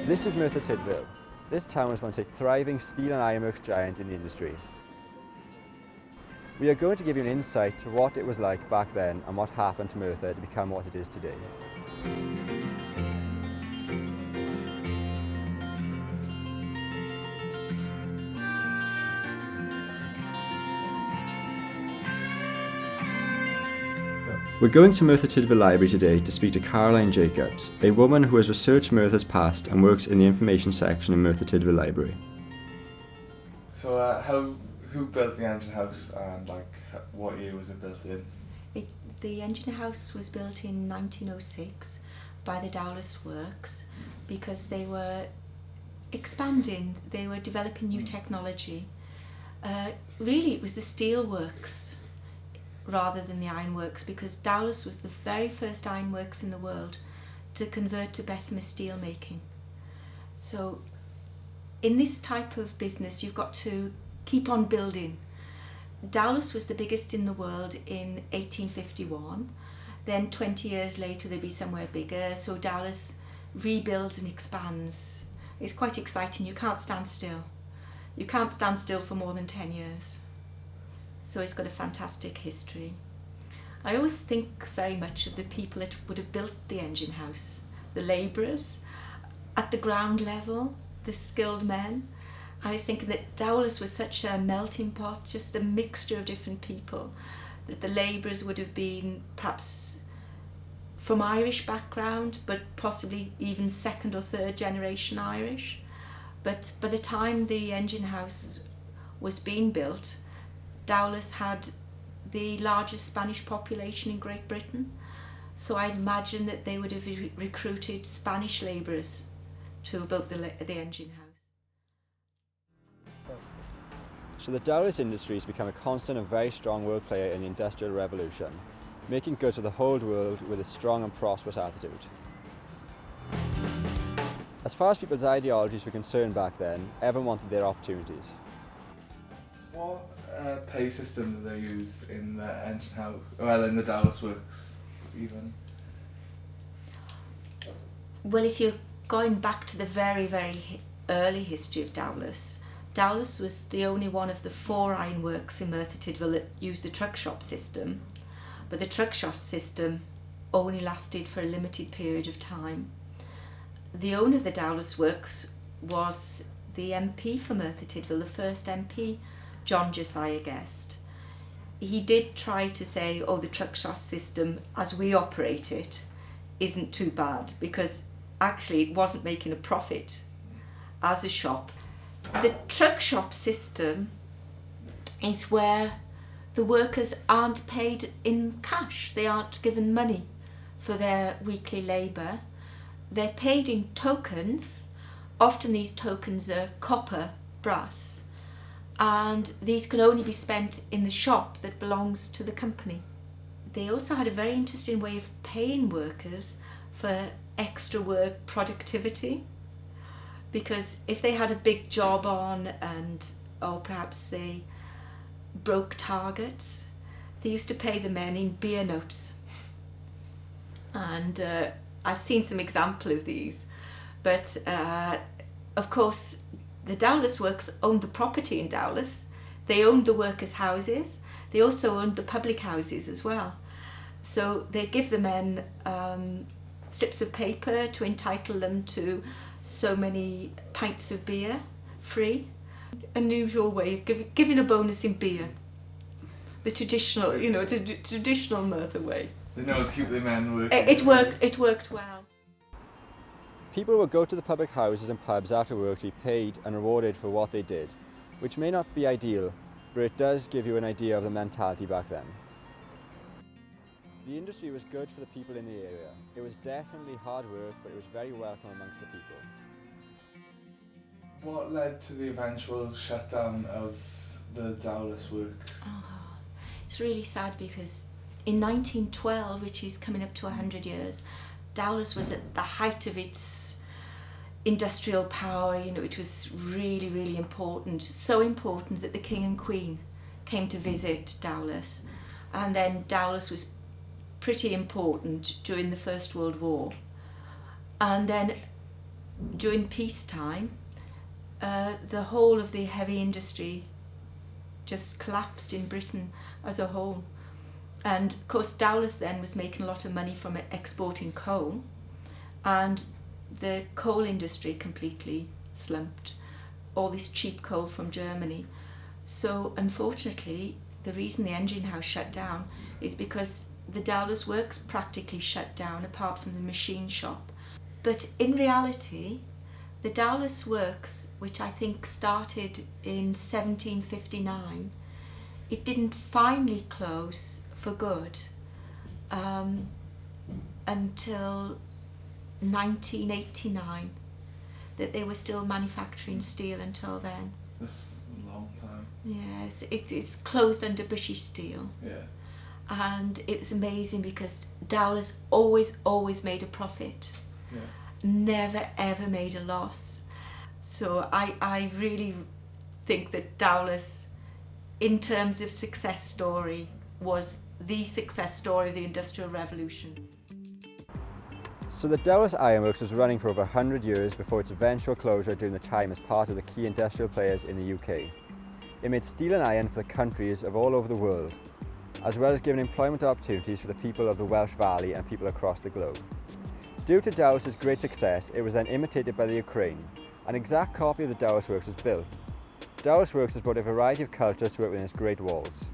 This is Merthyr Tydfil. This town was once a thriving steel and ironworks giant in the industry. We are going to give you an insight to what it was like back then and what happened to Merthyr to become what it is today. We're going to Merthyr Tydfil Library today to speak to Caroline Jacobs, a woman who has researched Merthyr's past and works in the information section in Merthyr Tydfil Library. So who built the engine house and what year was it built in? The engine house was built in 1906 by the Dowlais Works because they were expanding, they were developing new technology. Really it was the steel works rather than the ironworks, because Dowlais was the very first ironworks in the world to convert to Bessemer steel making. So in this type of business you've got to keep on building. Dowlais was the biggest in the world in 1851, then 20 years later they'd be somewhere bigger, so Dowlais rebuilds and expands. It's quite exciting, you can't stand still. You can't stand still for more than 10 years. So it's got a fantastic history. I always think very much of the people that would have built the engine house, the labourers, at the ground level, the skilled men. I was thinking that Dowlais was such a melting pot, just a mixture of different people, that the labourers would have been perhaps from Irish background, but possibly even second or third generation Irish. But by the time the engine house was being built, Dowlais had the largest Spanish population in Great Britain, so I imagine that they would have recruited Spanish labourers to build the engine house. So the Dowlais industry has become a constant and very strong world player in the Industrial Revolution, making goods for the whole world with a strong and prosperous attitude. As far as people's ideologies were concerned back then, everyone wanted their opportunities. What pay system do they use in the engine house? Well, in the Dowlais Works, even. Well, if you're going back to the very, very early history of Dowlais, Dowlais was the only one of the 4 ironworks in Merthyr Tydfil that used the truck shop system, but the truck shop system only lasted for a limited period of time. The owner of the Dowlais Works was the MP for Merthyr Tydfil, the first MP, John Josiah Guest. He did try to say, oh, the truck shop system as we operate it isn't too bad, because actually it wasn't making a profit as a shop. The truck shop system is where the workers aren't paid in cash. They aren't given money for their weekly labour. They're paid in tokens. Often these tokens are copper, brass, and these can only be spent in the shop that belongs to the company. They also had a very interesting way of paying workers for extra work productivity, because if they had a big job on or perhaps they broke targets, they used to pay the men in beer notes. And I've seen some example of these, but of course the Dowlais Works owned the property in Dowlais. They owned the workers' houses. They also owned the public houses as well. So they give the men slips of paper to entitle them to so many pints of beer, free. Unusual way of giving a bonus in beer. The traditional, the traditional Merthyr way. They know to keep the men working. It worked well. People would go to the public houses and pubs after work to be paid and rewarded for what they did, which may not be ideal, but it does give you an idea of the mentality back then. The industry was good for the people in the area. It was definitely hard work, but it was very welcome amongst the people. What led to the eventual shutdown of the Dowlais Works? Oh, it's really sad, because in 1912, which is coming up to 100 years, Dowlais was at the height of its industrial power. It was really, really important. So important that the King and Queen came to visit Dowlais. And then Dowlais was pretty important during the First World War. And then during peacetime, the whole of the heavy industry just collapsed in Britain as a whole. And of course Dowlais then was making a lot of money from exporting coal, and the coal industry completely slumped, all this cheap coal from Germany. So unfortunately, the reason the engine house shut down is because the Dowlais Works practically shut down, apart from the machine shop. But in reality, the Dowlais Works, which I think started in 1759, it didn't finally close for good until 1989, that they were still manufacturing steel until then. That's a long time. Yes, it is closed under British Steel. Yeah. And it was amazing because Dowlais always made a profit. Yeah. Never ever made a loss. So I really think that Dowlais, in terms of success story, was the success story of the Industrial Revolution. So the Dowlais Ironworks was running for over 100 years before its eventual closure during the time as part of the key industrial players in the UK. It made steel and iron for the countries of all over the world, as well as giving employment opportunities for the people of the Welsh Valley and people across the globe. Due to Dowlais' great success, it was then imitated by the Ukraine. An exact copy of the Dowlais Works was built. Dowlais Works has brought a variety of cultures to work within its great walls.